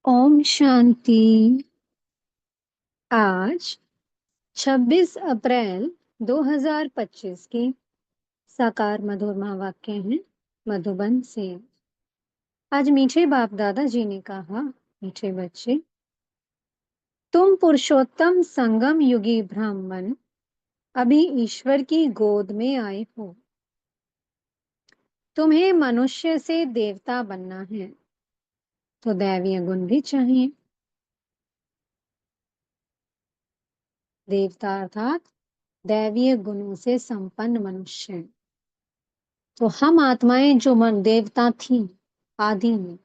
ओम शांति। आज 26 अप्रैल 2025 की साकार मधुर महावाक्य हैं मधुबन से। आज मीठे बाप दादाजी ने कहा, मीठे बच्चे, तुम पुरुषोत्तम संगम युगी ब्राह्मण अभी ईश्वर की गोद में आए हो। तुम्हें मनुष्य से देवता बनना है तो दैवीय गुण भी चाहिए। देवता अर्थात दैवीय गुणों से संपन्न मनुष्य। तो हम आत्माएं जो मन देवता थी आदि में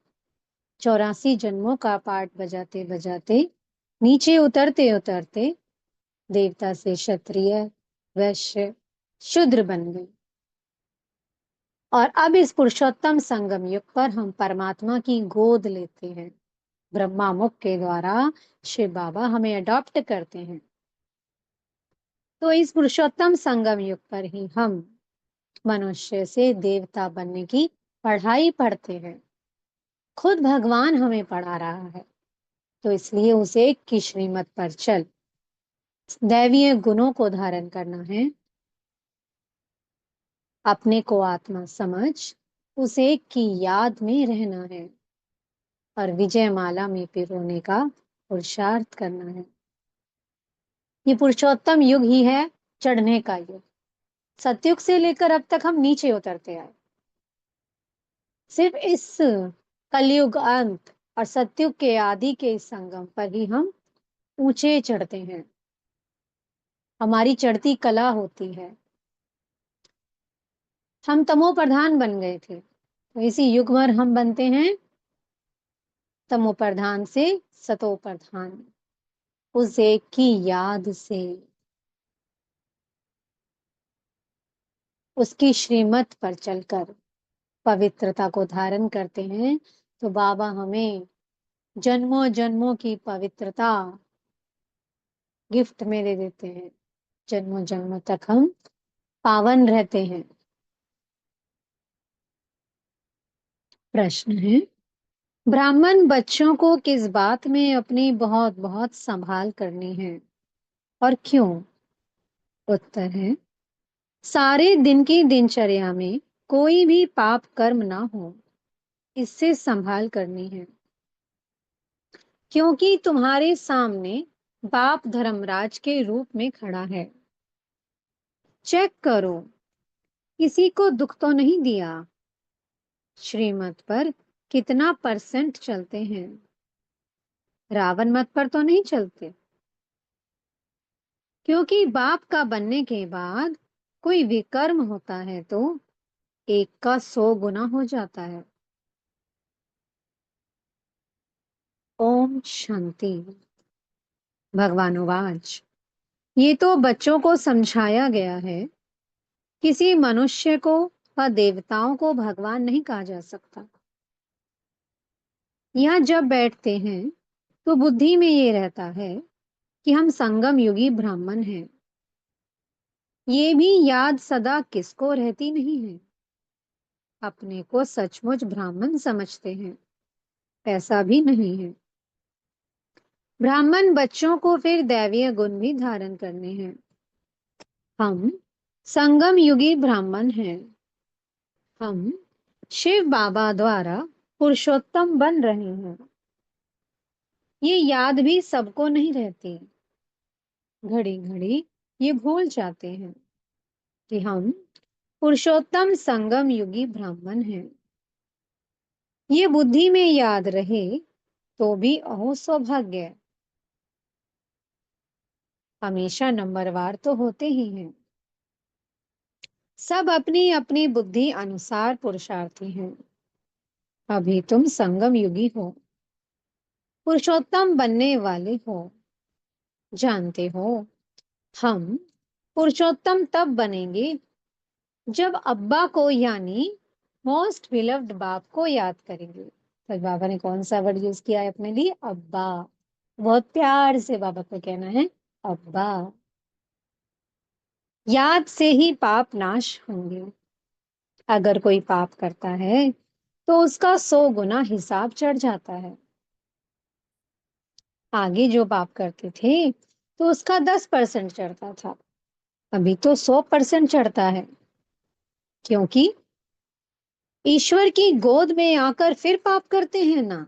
84 जन्मों का पाठ बजाते बजाते नीचे उतरते उतरते देवता से क्षत्रिय वैश्य शूद्र बन गए। और अब इस पुरुषोत्तम संगम युग पर हम परमात्मा की गोद लेते हैं। ब्रह्मा मुख के द्वारा शिव बाबा हमें अडॉप्ट करते हैं। तो इस पुरुषोत्तम संगम युग पर ही हम मनुष्य से देवता बनने की पढ़ाई पढ़ते हैं। खुद भगवान हमें पढ़ा रहा है, तो इसलिए उसे की श्रीमत पर चल दैवीय गुणों को धारण करना है, अपने को आत्मा समझ उसे की याद में रहना है और विजय माला में पिरोने का पुरुषार्थ करना है। ये पुरुषोत्तम युग ही है, चढ़ने का युग। सतयुग से लेकर अब तक हम नीचे उतरते आए। सिर्फ इस कलयुग अंत और सतयुग के आदि के इस संगम पर ही हम ऊंचे चढ़ते हैं। हमारी चढ़ती कला होती है। हम तमो प्रधान बन गए थे, तो इसी युग भर हम बनते हैं तमो प्रधान से सतो प्रधान। उस एक की याद से, उसकी श्रीमत पर चलकर पवित्रता को धारण करते हैं, तो बाबा हमें जन्मों जन्मों की पवित्रता गिफ्ट में दे देते हैं। जन्मों जन्मों तक हम पावन रहते हैं। प्रश्न है, ब्राह्मण बच्चों को किस बात में अपनी बहुत बहुत संभाल करनी है और क्यों? उत्तर है, सारे दिन की दिनचर्या में कोई भी पाप कर्म ना हो, इससे संभाल करनी है। क्योंकि तुम्हारे सामने बाप धर्मराज के रूप में खड़ा है। चेक करो, किसी को दुख तो नहीं दिया। श्रीमत पर कितना परसेंट चलते हैं? रावण मत पर तो नहीं चलते। क्योंकि बाप का बनने के बाद कोई विकर्म होता है तो एक का 100 गुना हो जाता है। ओम शांति। भगवानुवाच, ये तो बच्चों को समझाया गया है। किसी मनुष्य को व देवताओं को भगवान नहीं कहा जा सकता। यहाँ जब बैठते हैं तो बुद्धि में ये रहता है कि हम संगम युगी ब्राह्मण हैं। ये भी याद सदा किसको रहती नहीं है? अपने को सचमुच ब्राह्मण समझते हैं, ऐसा भी नहीं है। ब्राह्मण बच्चों को फिर दैवीय गुण भी धारण करने हैं। हम संगम युगी ब्राह्मण हैं। हम शिव बाबा द्वारा पुरुषोत्तम बन रहे हैं। ये याद भी सबको नहीं रहती। घड़ी घड़ी ये भूल जाते हैं कि हम पुरुषोत्तम संगम युगी ब्राह्मण हैं। ये बुद्धि में याद रहे तो भी अहो सौभाग्य। हमेशा नंबरवार तो होते ही हैं। सब अपनी अपनी बुद्धि अनुसार पुरुषार्थी हैं। अभी तुम संगम युगी हो, पुरुषोत्तम बनने वाले हो। जानते हो, हम पुरुषोत्तम तब बनेंगे जब अब्बा को यानी मोस्ट बिलव्ड बाप को याद करेंगे। तो बाबा ने कौन सा वर्ड यूज किया है अपने लिए? अब्बा। बहुत प्यार से बाबा को कहना है अब्बा। याद से ही पाप नाश होंगे। अगर कोई पाप करता है तो उसका 100 गुना हिसाब चढ़ जाता है। आगे जो पाप करते थे तो उसका 10% चढ़ता था, अभी तो 100% चढ़ता है, क्योंकि ईश्वर की गोद में आकर फिर पाप करते हैं ना।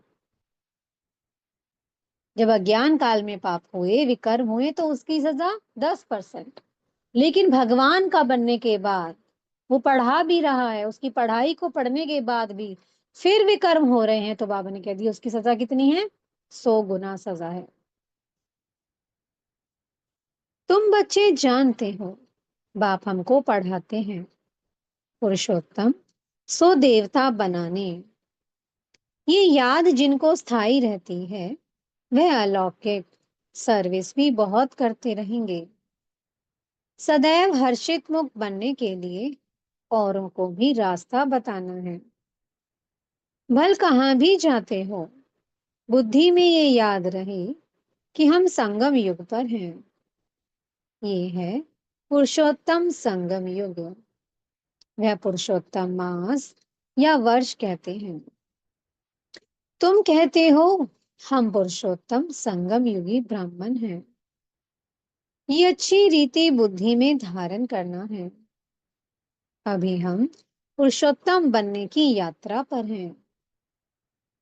जब अज्ञान काल में पाप हुए, विकर्म हुए, तो उसकी सजा 10%। लेकिन भगवान का बनने के बाद वो पढ़ा भी रहा है, उसकी पढ़ाई को पढ़ने के बाद भी फिर विकर्म हो रहे हैं, तो बाबा ने कह दिया उसकी सजा कितनी है? 100 गुना सजा है। तुम बच्चे जानते हो, बाप हमको पढ़ाते हैं, पुरुषोत्तम सो देवता बनाने। ये याद जिनको स्थायी रहती है, वह अलौकिक सर्विस भी बहुत करते रहेंगे। सदैव हर्षित मुक्त बनने के लिए औरों को भी रास्ता बताना है। भल कहाँ भी जाते हो, बुद्धि में ये याद रहे कि हम संगम युग पर हैं। ये है पुरुषोत्तम संगम युग। वह पुरुषोत्तम मास या वर्ष कहते हैं। तुम कहते हो हम पुरुषोत्तम संगम युगी ब्राह्मण हैं। ये अच्छी रीति बुद्धि में धारण करना है। अभी हम पुरुषोत्तम बनने की यात्रा पर हैं।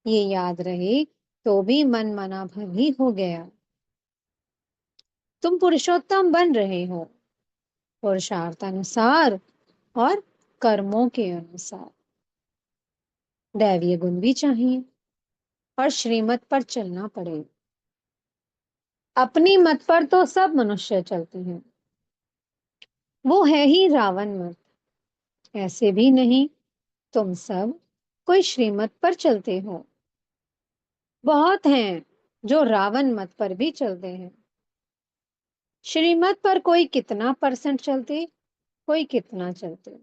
ये याद रहे तो भी मन मना भर ही हो गया। तुम पुरुषोत्तम बन रहे हो, पुरुषार्थ अनुसार और कर्मों के अनुसार। दैवीय गुण भी चाहिए और श्रीमत पर चलना पड़े। अपनी मत पर तो सब मनुष्य चलते हैं, वो है ही रावण मत। ऐसे भी नहीं, तुम सब कोई श्रीमत पर चलते हो। बहुत हैं जो रावण मत पर भी चलते हैं। श्रीमत पर कोई कितना परसेंट चलते, कोई कितना चलते,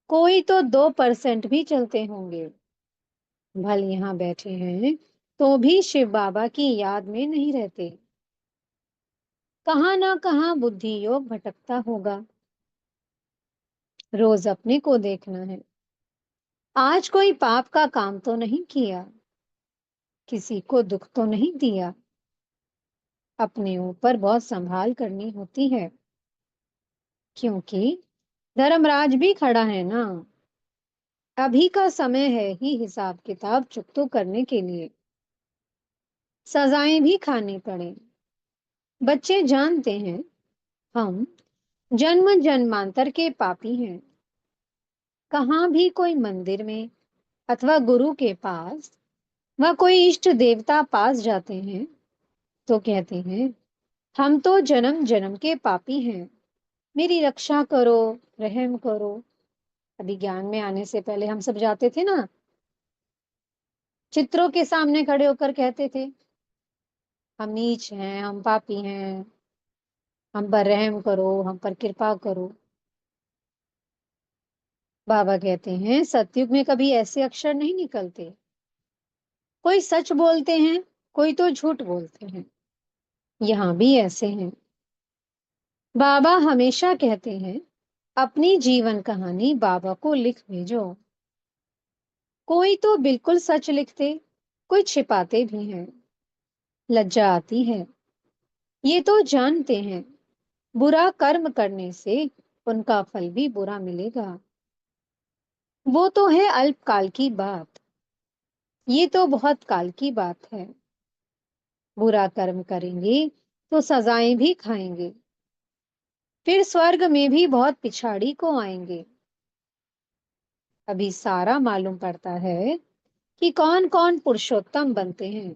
कोई तो 2% भी चलते होंगे। भल यहाँ बैठे हैं तो भी शिव बाबा की याद में नहीं रहते। कहाँ ना कहाँ बुद्धि योग भटकता होगा। रोज अपने को देखना है। आज कोई पाप का काम तो नहीं किया, किसी को दुख तो नहीं दिया। अपने ऊपर बहुत संभाल करनी होती है, क्योंकि धर्मराज भी खड़ा है ना। अभी का समय है ही हिसाब किताब चुकतो करने के लिए, सजाएं भी खानी पड़े। बच्चे जानते हैं हम जन्म जन्मांतर के पापी हैं। कहाँ भी कोई मंदिर में अथवा गुरु के पास व कोई इष्ट देवता पास जाते हैं तो कहते हैं हम तो जन्म जन्म के पापी हैं, मेरी रक्षा करो, रहम करो। अभी ज्ञान में आने से पहले हम सब जाते थे ना, चित्रों के सामने खड़े होकर कहते थे हम नीच हैं, हम पापी हैं, हम पर रहम करो, हम पर कृपा करो। बाबा कहते हैं सतयुग में कभी ऐसे अक्षर नहीं निकलते। कोई सच बोलते हैं, कोई तो झूठ बोलते हैं। यहाँ भी ऐसे हैं। बाबा हमेशा कहते हैं अपनी जीवन कहानी बाबा को लिख भेजो। कोई तो बिल्कुल सच लिखते, कोई छिपाते भी हैं। लज्जा आती है। ये तो जानते हैं बुरा कर्म करने से उनका फल भी बुरा मिलेगा। वो तो है अल्पकाल की बात, ये तो बहुत काल की बात है। बुरा कर्म करेंगे तो सजाएं भी खाएंगे, फिर स्वर्ग में भी बहुत पिछाड़ी को आएंगे। अभी सारा मालूम पड़ता है कि कौन कौन पुरुषोत्तम बनते हैं।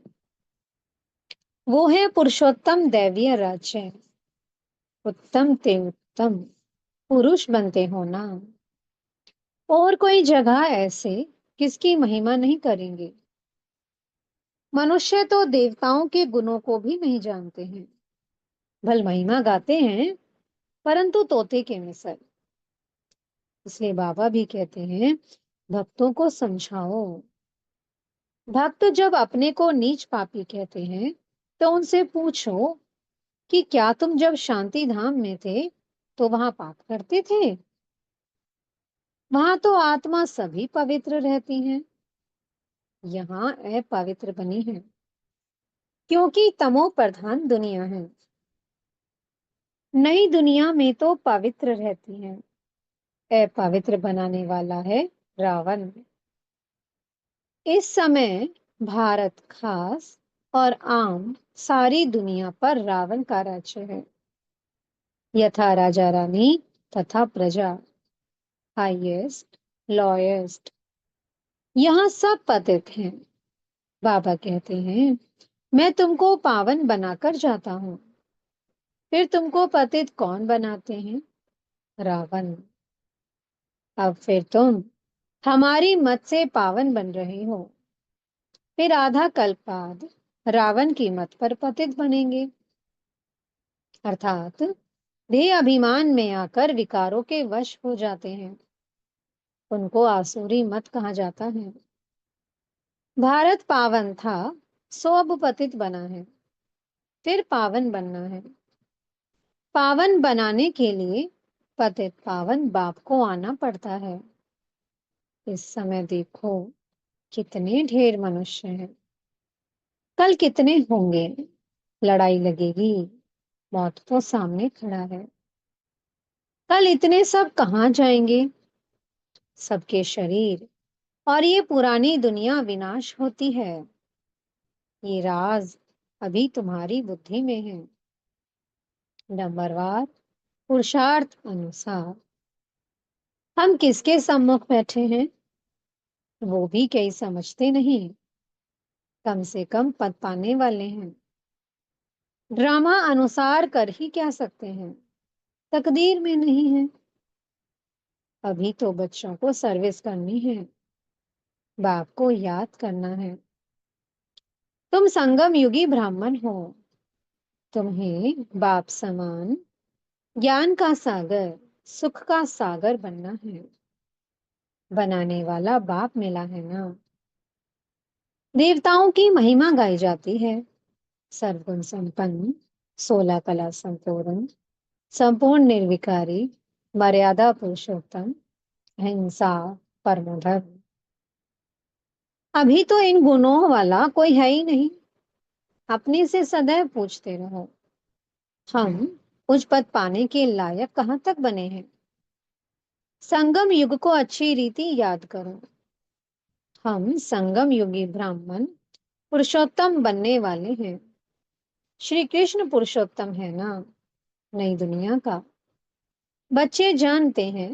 वो है पुरुषोत्तम दैवीय राज्य। उत्तम ते उत्तम पुरुष बनते हो ना। और कोई जगह ऐसे किसकी महिमा नहीं करेंगे। मनुष्य तो देवताओं के गुणों को भी नहीं जानते हैं, भल महिमा गाते हैं, परंतु तोते के मिसल। इसलिए बाबा भी कहते हैं भक्तों को समझाओ। भक्त जब अपने को नीच पापी कहते हैं तो उनसे पूछो कि क्या तुम जब शांति धाम में थे तो वहां पाप करते थे? वहां तो आत्मा सभी पवित्र रहती हैं, यहाँ अपवित्र बनी है। क्योंकि तमो प्रधान दुनिया है। नई दुनिया में तो पवित्र रहती है, अपवित्र बनाने वाला है रावण। इस समय भारत खास और आम सारी दुनिया पर रावण का राज्य है। यथा राजा रानी तथा प्रजा, हाईएस्ट लोएस्ट, यहाँ सब पतित हैं। बाबा कहते हैं, मैं तुमको पावन बनाकर जाता हूँ। फिर तुमको पतित कौन बनाते हैं? रावण। अब फिर तुम हमारी मत से पावन बन रहे हो, फिर आधा कल्प बाद रावण की मत पर पतित बनेंगे। अर्थात देह अभिमान में आकर विकारों के वश हो जाते हैं। उनको आसुरी मत कहा जाता है। भारत पावन था, सो अब पतित बना है, फिर पावन बनना है। पावन बनाने के लिए पतित पावन बाप को आना पड़ता है। इस समय देखो कितने ढेर मनुष्य हैं, कल कितने होंगे। लड़ाई लगेगी, मौत तो सामने खड़ा है। कल इतने सब कहाँ जाएंगे? सबके शरीर और ये पुरानी दुनिया विनाश होती है। ये राज अभी तुम्हारी बुद्धि में है। नंबरवार पुरुषार्थ अनुसार हम किसके सम्मुख बैठे हैं, वो भी कई समझते नहीं। कम से कम पद पाने वाले हैं। ड्रामा अनुसार कर ही क्या सकते हैं, तकदीर में नहीं है। अभी तो बच्चों को सर्विस करनी है, बाप को याद करना है। तुम संगम युगी ब्राह्मण हो, तुम्हें बाप समान ज्ञान का सागर, सुख का सागर बनना है। बनाने वाला बाप मिला है ना। देवताओं की महिमा गाई जाती है। सर्वगुण संपन्न, 16 कला संपूर्ण, संपूर्ण निर्विकारी, मर्यादा पुरुषोत्तम, अहिंसा परमो धर्म। अभी तो इन गुणों वाला कोई है ही नहीं। अपने से सदैव पूछते रहो, हम उच्च पद पाने के लायक कहाँ तक बने हैं? संगम युग को अच्छी रीति याद करो। हम संगम युगी ब्राह्मण पुरुषोत्तम बनने वाले हैं। श्री कृष्ण पुरुषोत्तम है ना, नई दुनिया का। बच्चे जानते हैं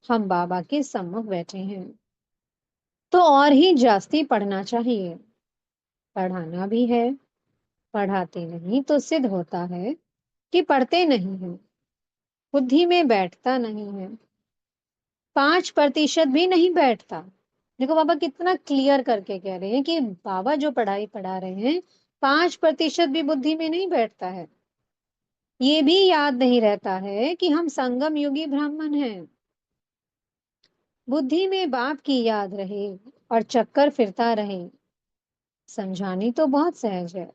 हम बाबा के सम्मुख बैठे हैं, तो और ही जास्ती पढ़ना चाहिए। पढ़ाना भी है। पढ़ाते नहीं तो सिद्ध होता है कि पढ़ते नहीं हैं, बुद्धि में बैठता नहीं है। 5% भी नहीं बैठता। देखो बाबा कितना क्लियर करके कह रहे हैं कि बाबा जो पढ़ाई पढ़ा रहे हैं, 5% भी बुद्धि में नहीं बैठता है। ये भी याद नहीं रहता है कि हम संगम युगी ब्राह्मण हैं। बुद्धि में बाप की याद रहे और चक्कर फिरता रहे, समझानी तो बहुत सहज है।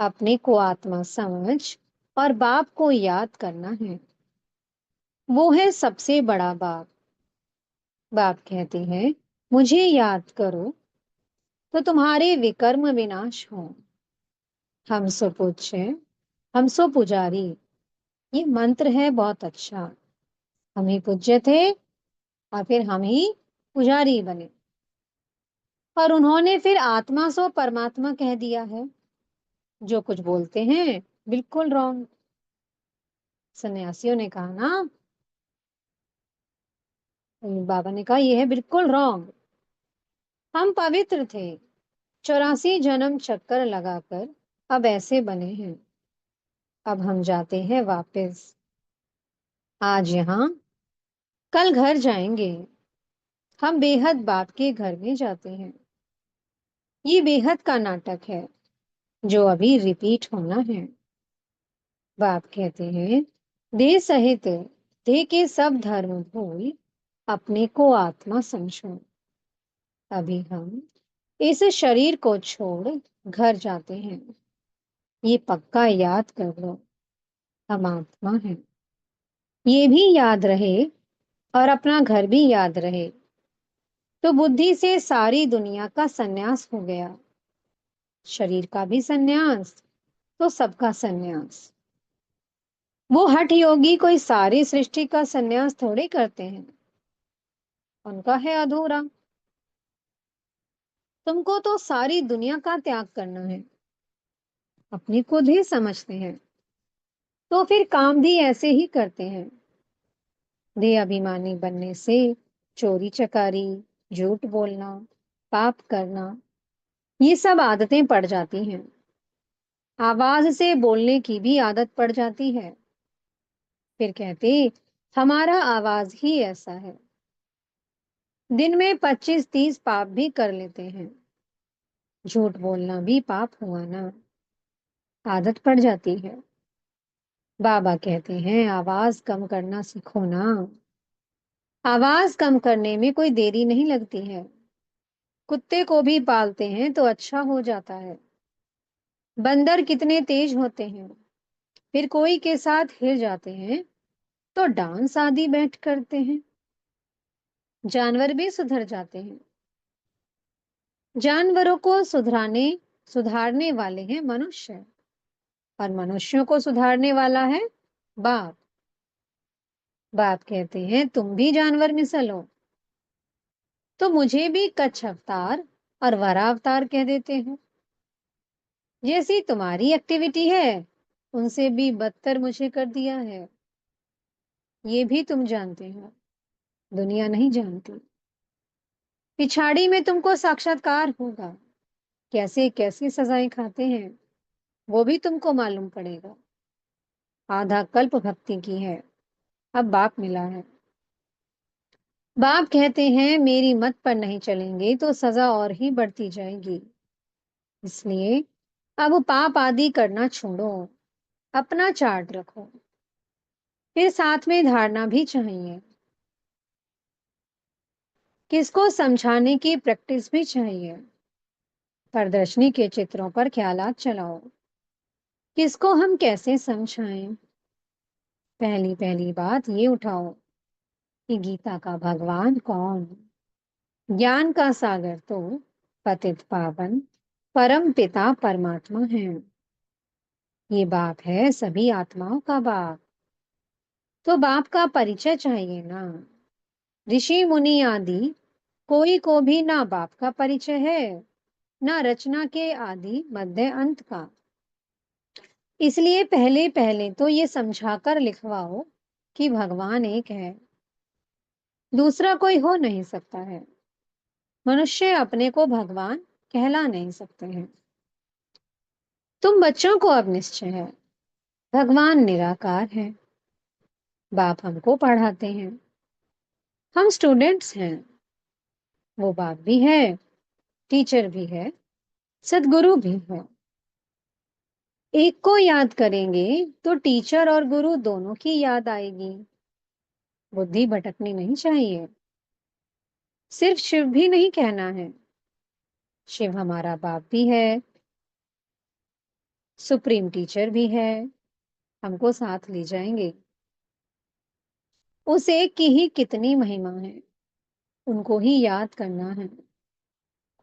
अपने को आत्मा समझ और बाप को याद करना है। वो है सबसे बड़ा बाप। बाप कहते हैं, मुझे याद करो तो तुम्हारे विकर्म विनाश हो। हम सो पूज्य, हम सो पुजारी, ये मंत्र है बहुत अच्छा। हम ही पूज्य थे और फिर हम ही पुजारी बने। और उन्होंने फिर आत्मा सो परमात्मा कह दिया है। जो कुछ बोलते हैं बिल्कुल रॉन्ग। सन्यासियों ने कहा ना, बाबा ने कहा यह है बिल्कुल रॉन्ग। हम पवित्र थे, 84 जन्म चक्कर लगाकर अब ऐसे बने हैं। अब हम जाते हैं वापस। आज यहाँ, कल घर जाएंगे। हम बेहद बाप के घर में जाते हैं। ये बेहद का नाटक है जो अभी रिपीट होना है। बाप कहते हैं, देह सहित देह के सब धर्म भूल अपने को आत्मा समझो। अभी हम इस शरीर को छोड़ घर जाते हैं। ये पक्का याद कर लो, हम आत्मा हैं। ये भी याद रहे और अपना घर भी याद रहे, तो बुद्धि से सारी दुनिया का सन्यास हो गया। शरीर का भी संन्यास तो सबका संन्यास। वो हठ योगी कोई सारी सृष्टि का संन्यास थोड़े करते हैं, उनका है अधूरा। तुमको तो सारी दुनिया का त्याग करना है, अपनी खुद ही समझते हैं, तो फिर काम भी ऐसे ही करते हैं। देह अभिमानी बनने से चोरी चकारी, झूठ बोलना, पाप करना, ये सब आदतें पड़ जाती हैं। आवाज से बोलने की भी आदत पड़ जाती है। फिर कहते हमारा आवाज ही ऐसा है। दिन में 25-30 पाप भी कर लेते हैं। झूठ बोलना भी पाप हुआ ना, आदत पड़ जाती है। बाबा कहते हैं आवाज कम करना सीखो ना। आवाज कम करने में कोई देरी नहीं लगती है। कुत्ते को भी पालते हैं तो अच्छा हो जाता है। बंदर कितने तेज होते हैं, फिर कोई के साथ हिल जाते हैं तो डांस आदि बैठ करते हैं। जानवर भी सुधर जाते हैं। जानवरों को सुधारने वाले हैं मनुष्य, और मनुष्यों को सुधारने वाला है बाप। बाप कहते हैं तुम भी जानवर में चलो, तो मुझे भी कच्छ अवतार और वरावतार कह देते हो। जैसी तुम्हारी एक्टिविटी है उनसे भी बदतर मुझे कर दिया है। ये भी तुम जानते हो, दुनिया नहीं जानती। पिछाड़ी में तुमको साक्षात्कार होगा, कैसे कैसे सजाएं खाते हैं वो भी तुमको मालूम पड़ेगा। आधा कल्प भक्ति की है, अब बाप मिला है। बाप कहते हैं मेरी मत पर नहीं चलेंगे तो सजा और ही बढ़ती जाएगी। इसलिए अब पाप आदि करना छोड़ो, अपना चार्ट रखो। फिर साथ में धारणा भी चाहिए, किसको समझाने की प्रैक्टिस भी चाहिए। प्रदर्शनी के चित्रों पर ख्यालात चलाओ, किसको हम कैसे समझाएं। पहली पहली बात ये उठाओ कि गीता का भगवान कौन। ज्ञान का सागर तो पतित पावन परम पिता परमात्मा है। ये बाप है सभी आत्माओं का बाप। तो बाप का परिचय चाहिए ना। ऋषि मुनि आदि कोई को भी ना बाप का परिचय है, ना रचना के आदि मध्य अंत का। इसलिए पहले पहले तो ये समझाकर लिखवाओ कि भगवान एक है, दूसरा कोई हो नहीं सकता है। मनुष्य अपने को भगवान कहला नहीं सकते हैं। तुम बच्चों को अब निश्चय है, भगवान निराकार है। बाप हमको पढ़ाते हैं, हम स्टूडेंट्स हैं। वो बाप भी है, टीचर भी है, सदगुरु भी है। एक को याद करेंगे तो टीचर और गुरु दोनों की याद आएगी। बुद्धि भटकनी नहीं चाहिए। सिर्फ शिव भी नहीं कहना है, शिव हमारा बाप भी है, सुप्रीम टीचर भी है, हमको साथ ले जाएंगे। उस एक की ही कितनी महिमा है, उनको ही याद करना है।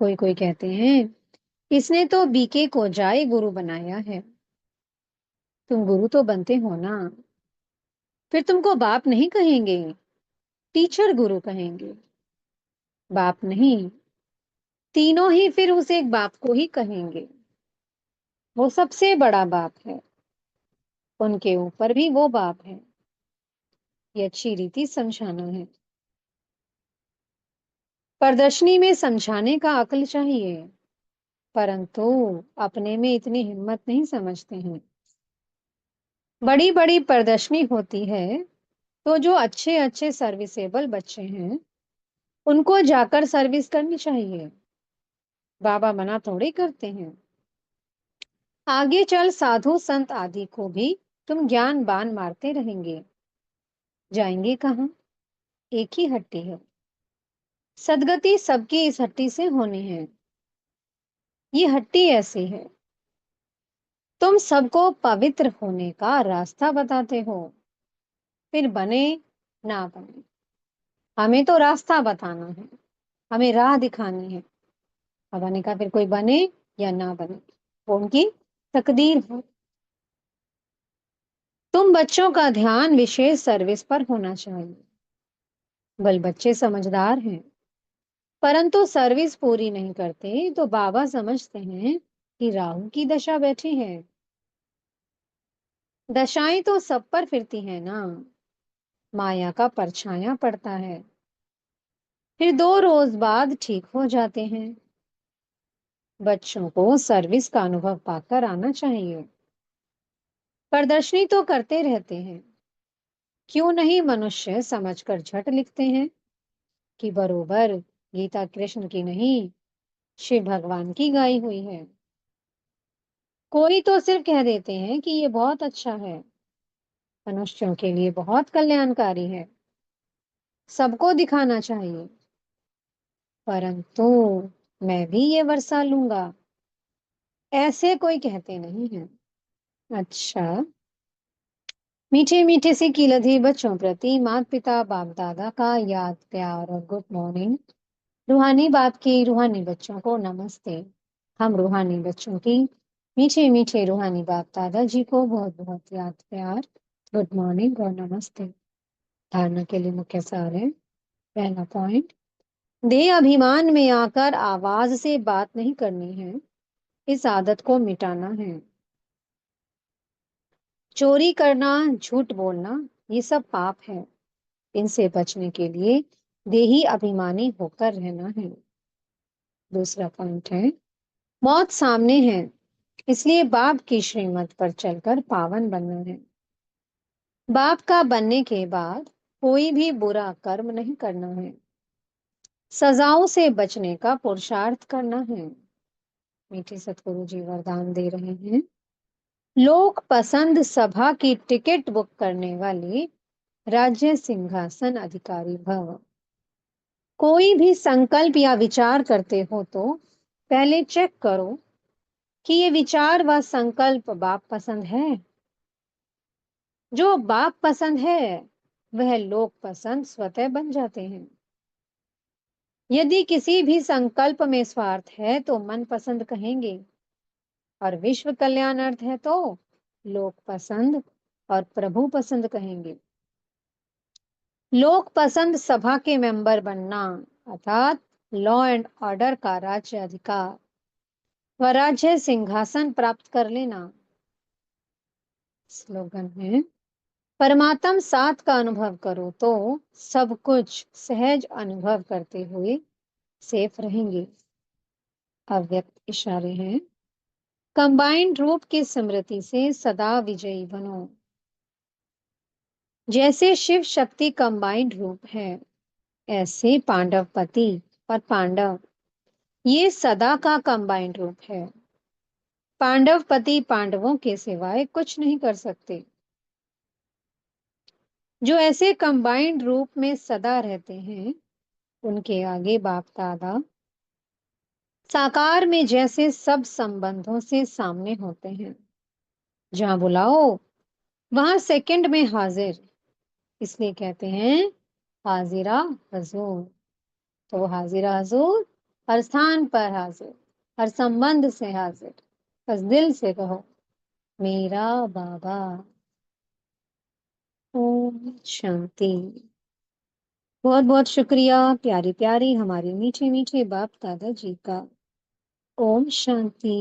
कोई कोई कहते हैं इसने तो बीके को जाए गुरु बनाया है। तुम गुरु तो बनते हो ना, फिर तुमको बाप नहीं कहेंगे, टीचर गुरु कहेंगे, बाप नहीं। तीनों ही फिर उस एक बाप को ही कहेंगे। वो सबसे बड़ा बाप है, उनके ऊपर भी वो बाप है। ये अच्छी रीति समझाना है। प्रदर्शनी में समझाने का अक्ल चाहिए, परंतु अपने में इतनी हिम्मत नहीं समझते हैं। बड़ी बड़ी प्रदर्शनी होती है तो जो अच्छे अच्छे सर्विसेबल बच्चे हैं उनको जाकर सर्विस करनी चाहिए। बाबा मना थोड़ी करते हैं। आगे चल साधु संत आदि को भी तुम ज्ञान बान मारते रहेंगे, जाएंगे कहाँ। एक ही हट्टी है, सदगति सबकी इस हट्टी से होनी है। ये हट्टी ऐसी है, तुम सबको पवित्र होने का रास्ता बताते हो, फिर बने ना बने, हमें तो रास्ता बताना है, हमें राह दिखानी है। अब बने का फिर कोई बने या ना बने। वो उनकी तकदीर है। तुम बच्चों का ध्यान विशेष सर्विस पर होना चाहिए। बल बच्चे समझदार हैं, परंतु सर्विस पूरी नहीं करते तो बाबा समझते हैं कि राहु की दशा बैठी है। दशाएं तो सब पर फिरती हैं ना, माया का परछाया पड़ता है, फिर 2 रोज बाद ठीक हो जाते हैं। बच्चों को सर्विस का अनुभव पाकर आना चाहिए। प्रदर्शनी तो करते रहते हैं, क्यों नहीं मनुष्य समझकर झट लिखते हैं कि बरोबर गीता कृष्ण की नहीं, शिव भगवान की गाई हुई है। कोई तो सिर्फ कह देते हैं कि ये बहुत अच्छा है, मनुष्यों के लिए बहुत कल्याणकारी है, सबको दिखाना चाहिए। परंतु मैं भी ये वर्षा लूंगा, ऐसे कोई कहते नहीं है। अच्छा, मीठे मीठे से कीलधी बच्चों प्रति माता पिता बाप दादा का याद प्यार और गुड मॉर्निंग। रूहानी बाप की रूहानी बच्चों को नमस्ते। हम रूहानी बच्चों की मीठे मीठे रूहानी बाप दादा जी को बहुत बहुत याद प्यार, गुड मॉर्निंग और नमस्ते। धारणा के लिए मुख्य सार है। पहला पॉइंट, देह अभिमान में आकर आवाज से बात नहीं करनी है, इस आदत को मिटाना है। चोरी करना, झूठ बोलना, ये सब पाप है। इनसे बचने के लिए देही अभिमानी होकर रहना है। दूसरा पॉइंट है, मौत सामने है, इसलिए बाप की श्रीमत पर चलकर पावन बनना है। बाप का बनने के बाद कोई भी बुरा कर्म नहीं करना है, सजाओं से बचने का पुरुषार्थ करना है। मीठे सतगुरु जी वरदान दे रहे हैं। लोक पसंद सभा की टिकट बुक करने वाले राज्य सिंहासन अधिकारी भव। कोई भी संकल्प या विचार करते हो तो पहले चेक करो कि ये विचार व संकल्प बाप पसंद है। जो बाप पसंद है वह लोक पसंद स्वतः बन जाते हैं। यदि किसी भी संकल्प में स्वार्थ है तो मन पसंद कहेंगे, और विश्व कल्याणार्थ है तो लोक पसंद और प्रभु पसंद कहेंगे। लोक पसंद सभा के मेंबर बनना अर्थात लॉ एंड ऑर्डर का राज्य अधिकार व राज्य सिंहासन प्राप्त कर लेना। स्लोगन है, परमात्म साथ का अनुभव करो तो सब कुछ सहज अनुभव करते हुए सेफ रहेंगे। अव्यक्त इशारे हैं, कंबाइंड रूप की स्मृति से सदा विजयी बनो। जैसे शिव शक्ति कंबाइंड रूप है, ऐसे पांडव पति और पांडव ये सदा का कंबाइंड रूप है। पांडव पति पांडवों के सिवाय कुछ नहीं कर सकते। जो ऐसे कंबाइंड रूप में सदा रहते हैं, उनके आगे बाप दादा साकार में जैसे सब संबंधों से सामने होते हैं। जहां बुलाओ वहां सेकंड में हाजिर, इसलिए कहते हैं हाजिरा हजूर। तो वो हाजिरा हजूर, हर स्थान पर हाजिर, हर संबंध से हाजिर। बस दिल से कहो, मेरा बाबा। ओम शांति। बहुत बहुत शुक्रिया प्यारी प्यारी हमारे मीठे मीठे बाप दादा जी का। ओम शांति।